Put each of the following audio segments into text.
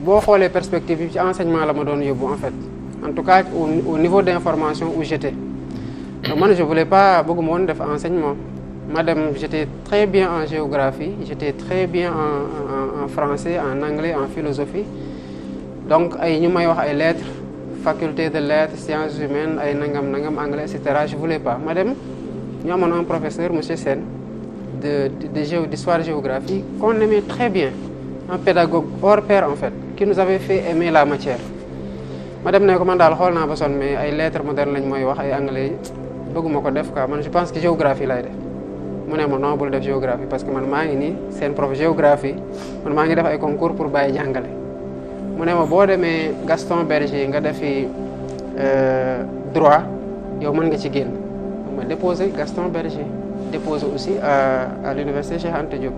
boo xoolee perspective yi ci enseignement la ma doon yóbbu en fait en tout cas au niveau d'information où j'étais donc man je voulais pas bëgguma woon def enseignement ma dem j'étais très bien en géographie j'étais très bien en français en anglais en philosophie donc ay ñu may wax ay lettres faculté de lettres sciences humaines ay nangam anglais et cetera je voulais pas ma dem ñu amoon un professeur monsieur Sène d'histoire géographie qu'on aimait très bien un pédagogue hors pair en fait qui nous avait fait aimer la matière ma dem ne ko man daal xool naa ba sonn mais ay lettres modernes lañ mooy wax ay anglais bëgguma ko def quoi man je pense que géographie lay def mu ne ma non bul def géographie parce que man maa ngi nii seen prof géographie man maa ngi def ay concours pour bàyyi jàngale mu ne ma boo demee Gaston Berger nga defi droit yow mën nga ci génn ma déposé Gaston Berger déposé aussi à l'université Cheikh Anta Diop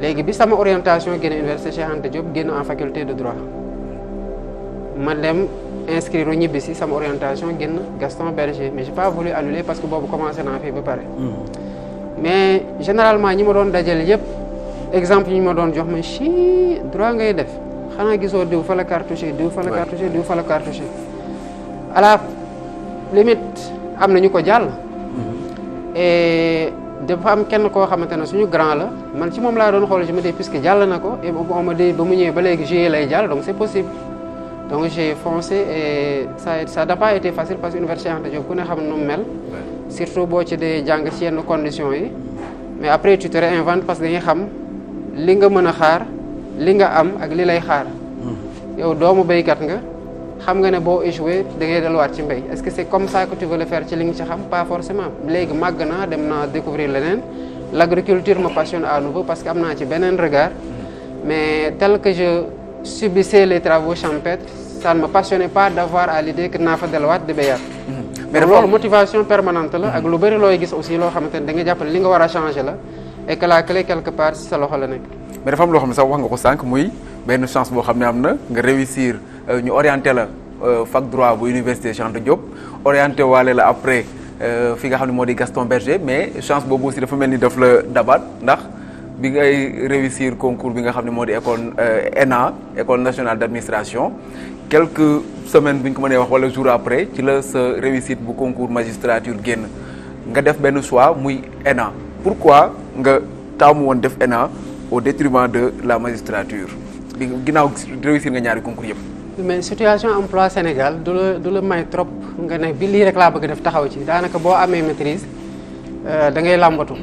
léegi bi sama orientation génn université Cheikh Anta Diop génn en faculté de droit ma dem inscrire ñibbi si sama orientation génn Gaston Berger mais j'ai pas voulu annuler parce que boobu commencé naa fii ba pare mais généralement ñi ma doon dajal yëpp exemple ñi ma doon jox ma ci droit ngay def xanaa gisoo diw fa la cartouché diw fa la cartouché diw fa la cartouché à la limite am na ñu ko jàll et dafa am kenn koo xamante ne suñu grand la man ci moom laa doon xool je me dis puisque jàll na ko et on me dit ba mu ñëwee ba léegi juillet lay jàll donc c'est possible donc j'ai foncé et ça n'a pas été facile parce que université Anta Diop ku ne xam nu mu mel surtout boo ci dee jàng ci yenn conditions yi mais après tu te réinventes parce que dañuy xam li nga mën a xaar li nga am ak li lay xaar yow doomu béykat nga xam nga ne boo échoué da ngay delluwaat ci mbéy est-ce que c'est comme ça que tu veux le faire ci li nga ci xam pas forcément léegi màgg naa dem naa découvrir leneen l'agriculture me passionne à nouveau parce que am naa ci beneen regard mais tel que je subissais les travaux champêtres ça ne me passionnait pas d'avoir à l'idée que naa fa delluwaat di béyaat mais loolu motivation permanente la ak lu bëri looy gis aussi loo xamante ne da nga jàpp ne li nga war a changer la et que la clé quelque part ci sa loxo la nekk mais dafa am loo xam ne sax wax nga ko sànq muy benn chance boo xam ne am na nga réussir ñu orienté la fac droit bu université Cheikh Anta Diop orienté waale la après fi nga xam ne moo di Gaston Berger mais chance boobu aussi dafa mel ni daf la dabaat ndax bi ngay réussir concours bi nga xam ne moo di école ENA école nationale d'administration quelques semaines bi ñu ko mënee wax wala jour après ci la sa réussite bu concours magistrature génn nga def benn choix muy ENA pourquoi nga taamu woon def ENA au détriment de la magistrature bi ginnaaw réussir nga ñaari concours yëpp. mais situation emploi Sénégal du la may trop nga ne bi lii rek laa bëgg def taxaw ci daanaka boo amee maîtrise da ngay làmbatu.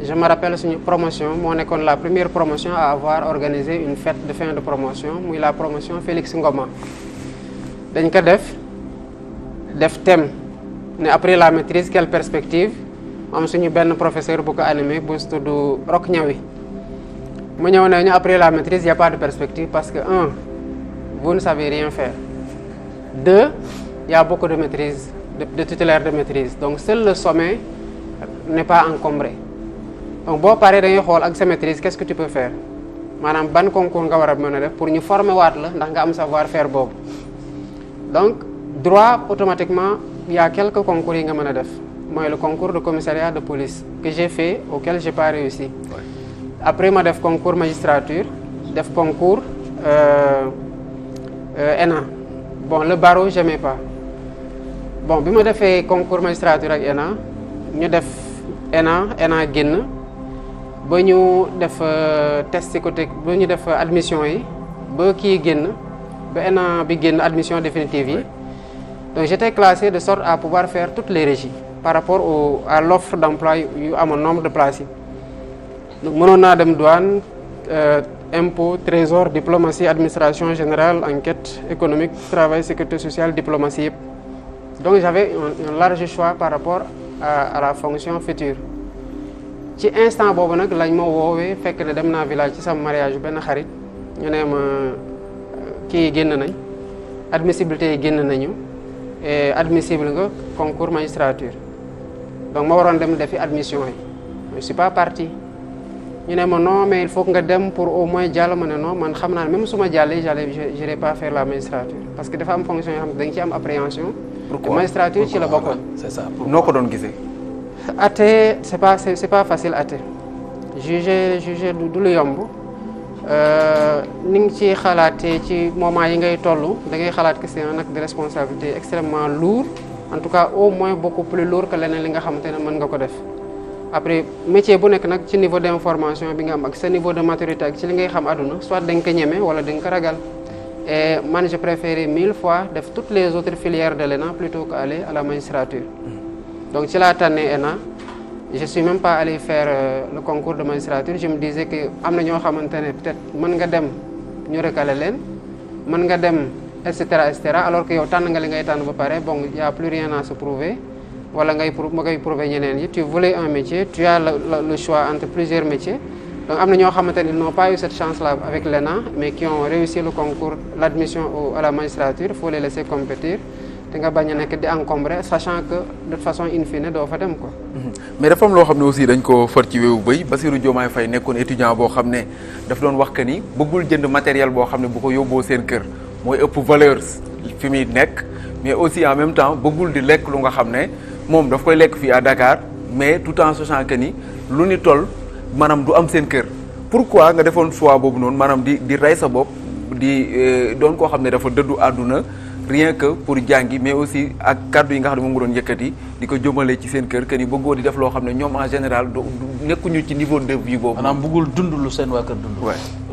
Je me rappelle suñu promotion moo nekkoon la première promotion à avoir organisé une fête de fin de promotion muy la promotion Félix Ngoma dañ ko def thème ne après la maîtrise quelle perspective am suñu benn professeur bu ko animé bu tudd Rock Ñawi mu ñëw ne ñu après la maîtrise y a pas de perspective parce que un vous ne savez rien faire deux il y a beaucoup de maîtrise de titulaires de maîtrise donc seul le sommet n'est pas encombré donc boo paree dañuy xool ak sa maîtrise qu'est-ce que tu peux faire maanaam ban concours nga war a mën a def pour ñu former waat la ndax nga am savoir faire boobu donc droit automatiquement il y a quelques concours yi nga mën a def mooy le concours de commissariat de police que j'ai fait auquel j'ai pas réussi après ma def concours magistrature def concours ENA bon le barreau j'aimais pas bon bi ma defee concours magistrature ak ENA ñu def ENA génn ba ñu def test psychotécnique ba ñu def admission yi ba kii génn ba ENA bi génn admission définitive yi donc j'étais classé de sorte à pouvoir faire toutes les régies par rapport à l'offre d'emploi yu amoon nombre de places yi donc mënoon naa dem douane impôt trésor diplomatie administration générale enquête économique travail sécurité sociale diplomatie yëpp donc j'avais un large choix par rapport à la fonction future ci instant boobu nag lañ ma woowee fekk ne dem naa village ci sama mariage benn xarit ñu ne ma kii génn nañ admissibilité yi génn nañu et admissible nga concours magistrature donc ma waroon dem defi admission yi je suis pas parti ñu ne ma non mais il faut que nga dem pour au moins jàll ma ne non man xam naa ne même su ma jàllee j'irai pas faire la magistrature parce que dafa am fonction yoo xam ne da nga ci am appréhension. Pourquoi? Magistrature ci la bokkoon. C'est ça. noo ko doon gisee. atte c'est pas facile atte juger du lu yomb ni nga ci xalaatee ci moment yi ngay toll da ngay xalaat que c'est un acte de responsabilité extrêmement lourd en tout cas au moins beaucoup plus lourd que leneen li nga xamante ne mën nga ko def après métier bu nekk nag ci niveau d'information bi nga am ak sa niveau de maturité ak ci li ngay xam àdduna soit da nga ko ñeme wala da nga ko ragal et man je préférais 1000 fois def toutes les autres filières de l'ENA plutôt qu'aller à la magistrature donc ci laa tànnee ENA je suis même pas allé faire le concours de magistrature je me disais que am na ñoo xamante ne peut-être mën nga dem ñu recalé leen mën nga dem et cetera alors que yow tànn nga li ngay tànn ba pare bon y a plus rien à se prouver wala ma koy prouver ñeneen yi tu voulais un métier tu as le choix entre plusieurs métiers donc am na ñoo xamante ne ils n'ont pas eu cette chance-là avec l'ENA mais qui ont réussi le concours l'admission à la magistrature il faut les laisser compétir te nga bañ a nekk di encombrer sachant que de toute façon in fine doo fa dem quoi. mais dafa am loo xam ne aussi dañ ko far ci wéewu bëy Bassirou Diomaye Faye nekkoon étudiant boo xam ne daf doon wax que ni bëggul jënd matériel boo xam ne bu ko yóbboo seen kër mooy ëpp valeur fi muy nekk mais aussi en même temps bëggul di lekk lu nga xam ne moom daf koy lekk fii à Dakar mais tout en sachant que ni lu ni toll maanaam du am seen kër pourquoi nga defoon choix boobu noonu maanaam di rey sa bopp di doon koo xam ne dafa dëddu àdduna rien que pour jàngi mais aussi ak kàddu yi nga xam ne moom nga doon yëkkati di ko jëmale ci seen kër que ni bëggoo di def loo xam ne ñoom en général nekkuñu ci niveau de vie boobu. maanaam bëggul dund lu seen waa kër dund.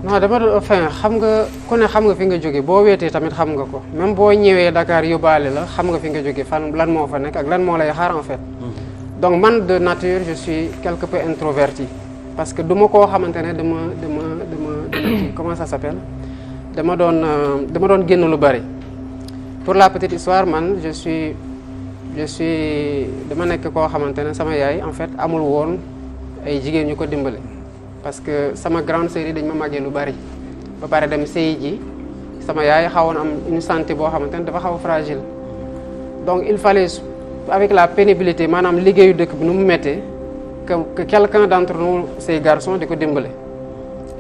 non dama doon enfin xam nga ku ne xam nga fi nga jóge boo weetee tamit xam nga ko même boo ñëwee Dakar yóbbaale la xam nga fi nga jóge fan lan moo fa nekk ak lan moo lay xaar en fait. donc man de nature je suis quelque peu introverti parce que du ma koo xamante ne dama comment ça s'appelle dama doon génn lu bari. pour la petite histoire man je suis dama nekk koo xamante ne sama yaay en fait amul woon ay jigéen ñu ko dimbale parce que sama grande sœur yi dañ ma màggee lu bari ba pare dem sëy ji sama yaay xawoon am une santé boo xamante ne dafa xaw a fragile donc il fallait avec la pénibilité maanaam liggéeyu dëkk bi nu mu méttee que quelqu'un d'entre nous ces garçons di ko dimbale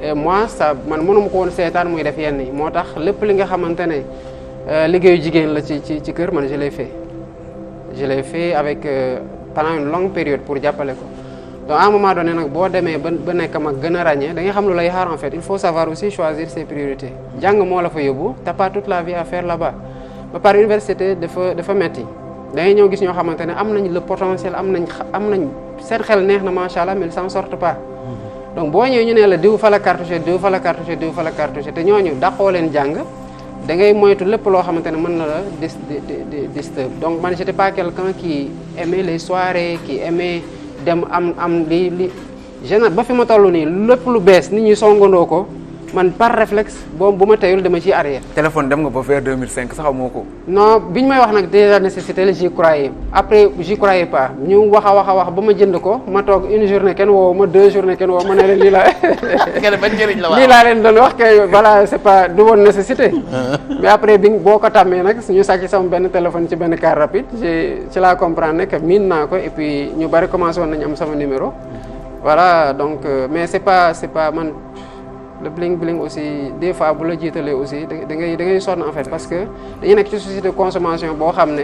et moi ça man mënuma ko woon seetaan muy def yenn yi moo tax lépp li nga xamante ne liggéeyu jigéen la ci kër man je l'ai fait avec pendant une longue période pour jàppale ko donc à un moment donné nag boo demee ba nekk mag gën a ràññee da nga xam lu lay xaar en fait il faut savoir aussi choisir ses priorités jàng moo la fa yóbbu t'as pas toute la vie à faire là-bas ba par université dafa metti da ngay ñëw gis ñoo xamante ne am nañ le potentiel am nañ seen xel neex na macha allah mais ils s'en sortent pas donc boo ñëwee ñu ne la diw fa la cartouché diw fa la cartouché diw fa la cartouché te ñooñu dàqoo leen jàng da ngay moytu lépp loo xamante ne mën na la disturb donc man j'étais pas quelqu'un qui aimait les soirées qui aimait dem am li général ba fi ma toll nii lépp lu bees nit ñi songandoo ko man par réflexe boobu bu ma teyul dama ciy arrière. téléphone dem nga ba vers 2005 sax amoo ko. non biñ may wax nag déjà nécessité la j'y croyais après j'y croyais pas ñu wax a wax ba ma jënd ko ma toog une journée kenn woo ma 2 journées kenn woo ma ne leen lii laa. lii laa leen doon wax kay voilà c'est pas du woon nécessité. mais après bi boo ko tàmmee nag ñu sàcc sama benn téléphone ci benn car rapide ci laa comprendre ne que miin naa ko et puis ñu bari commencé woon nañu am sama numéro. voilà donc mais c'est pas man. le bling bling aussi des fois bu la jiitalee aussi da ngay sonn en fait parce que dañu nekk ci société de consommation boo xam ne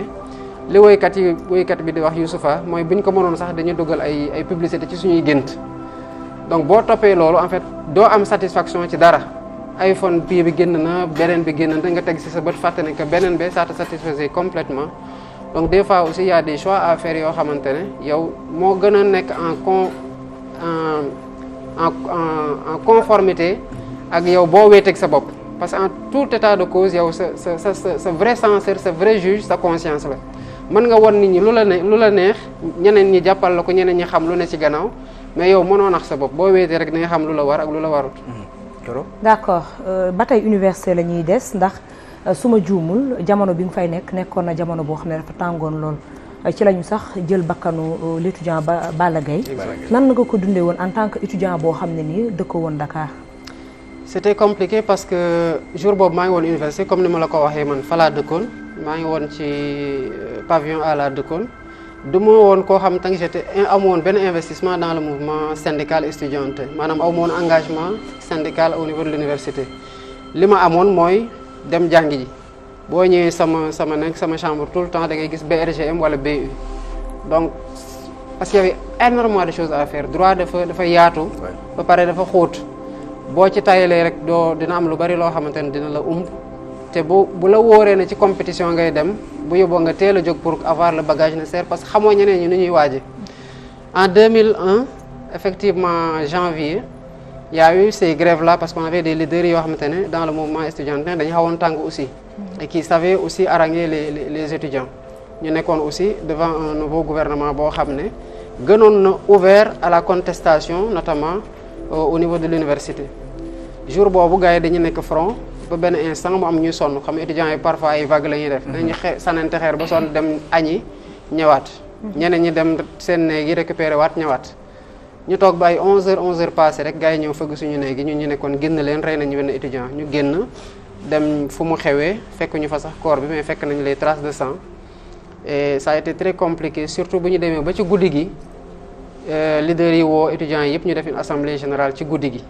li woykat bi di wax Youssoufa mooy bu ñu ko mënoon sax dañuy dugal ay publicité ci suñuy gént donc boo toppee loolu en fait doo am satisfaction ci dara iPhone bii bi génn na beneen bi génn na nga teg ci sa bët fàtte ne que beneen bi ça te satisfaisait complètement donc des fois aussi il y a des choix à faire yoo xamante ne yow moo gën a nekk en conformité ak yow boo weeteeg sa bopp parce que en tout état de cause yow sa vrai censeur sa vrai juge sa conscience la mën nga won nit ñi lu la neex ñeneen ñi jàppal la ko ñeneen ñi xam lu ne ci gannaaw mais yow mënoo nax sa bopp boo weetee rek da nga xam lu la war ak lu la warut. d'accord ba tey université la ñuy des ndax su ma juumul jamono bi nga fay nekkoon na jamono boo xam ne dafa tàngoon lool. ci lañu sax jël bakkanu l'étudiant Balla Gaye nan nga ko dundee woon en tant que étudiant boo xam ne nii dëkkoo woon Dakar. c'était compliqué parce que jour boobu maa ngi woon université comme ni ma la ko waxee man fa laa dëkkoon maa ngi woon ci pavillon A laa dëkkoon du ma woon koo xam tant que j'étais amu woon benn investissement dans le mouvement syndical étudiantin maanaam amu woon engagement syndical au niveau de l'université li ma amoon mooy dem jàngi ji. boo ñëwee sama chambre tout le temps da ngay gis BRGM wala BU donc parce qu'il y avait énormément de choses à faire droit dafa yaatu ba pare dafa xóot boo ci tayalee rek dina am lu bari loo xamante ne dina la te bu la wóoree ne ci compétition ngay dem bu yóbboo nga teel a jóg pour avoir le bagage nécessaire parce que xamoo ñeneen ñi nu ñuy waaje. En 2001 effectivement janvier il y a eu ces grèves là parce qu'on avait des leaders yoo xamante ne dans le mouvement estudiantin dañu xawoon tàng aussi et qui savaient aussi haranguer les étudiants. ñu nekkoon aussi devant un nouveau gouvernement boo xam ne gënoon na ouvert à la contestation notamment au niveau de l'université. Jour boobu gars yi dañu nekk front ba benn instant mu am ñuy sonn xam étudiants yi parfois ay vagues la ñuy def. dañuy sànnante xeer ba sonn dem añi ñëwaat. ñeneen ñi dem seen néeg yi récupéré waat ñëwaat. ñu toog ba ay 11h passé rek gars yi ñëw fëgg suñu néeg yi ñun ñu nekkoon génn leen rey nañu benn étudiant ñu génn dem fu mu xewee fekk ñu fa sax corps bi mais fekk nañu les traces de sang. Et ça a été très compliqué surtout bu ñu demee ba ci guddi gi leaders yi woo étudiants yi yëpp ñu def une assemblée générale ci guddi gi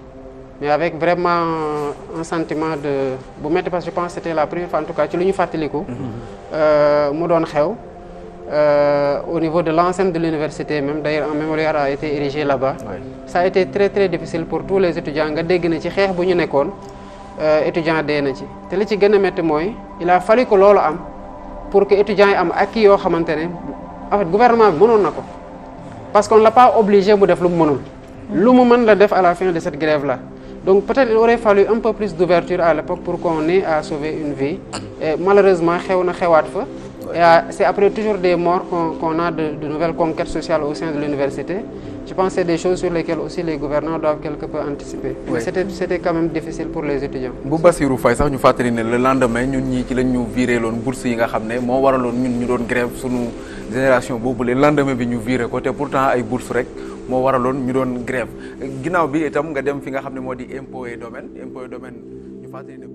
mais avec vraiment un sentiment de bu métti parce que je pense c'était la première fois en tout cas ci lu ñu fàttaliku. mu doon xew au niveau de l'enceinte de l'université même d'ailleurs un mémorial a été érigé là-bas. Ouais. Ça a été très très difficile pour tous les étudiants nga dégg na ci xeex bu ñu nekkoon étudiant dee na ci te li ci gën a métti mooy il a fallu que loolu am. pour que étudiants yi am acquis yoo xamante ne en fait gouvernement bi mënoon na ko parce qu'on l'a pas obligé mu def lu mu mënul. lu mu mën la def à la fin de cette grève là donc peut-être il aurait fallu un peu plus d'ouverture à l'époque pour qu'on ait à sauver une vie et malheureusement xew na xewaat fa et c'est après toujours des morts qu'on a de nouvelles conquêtes sociales au sein de l'université. Je pense que c'est des choses sur lesquelles aussi les gouvernants doivent quelque peu anticiper. Oui. Mais c'était quand même difficile pour les étudiants. Bu Bassirou Faye sax ñu fàttali ne le lendemain ñun ñii ci lañ ñu viré loon bourse yi nga xam ne moo waraloon ñun ñu doon grève sunu génération boobu le lendemain bi ñu viré ko te pourtant ay bourse rek moo waraloon ñu doon grève ginnaaw bi itam nga dem fi nga xam ne moo di impôt et domaine ñu fàttali ne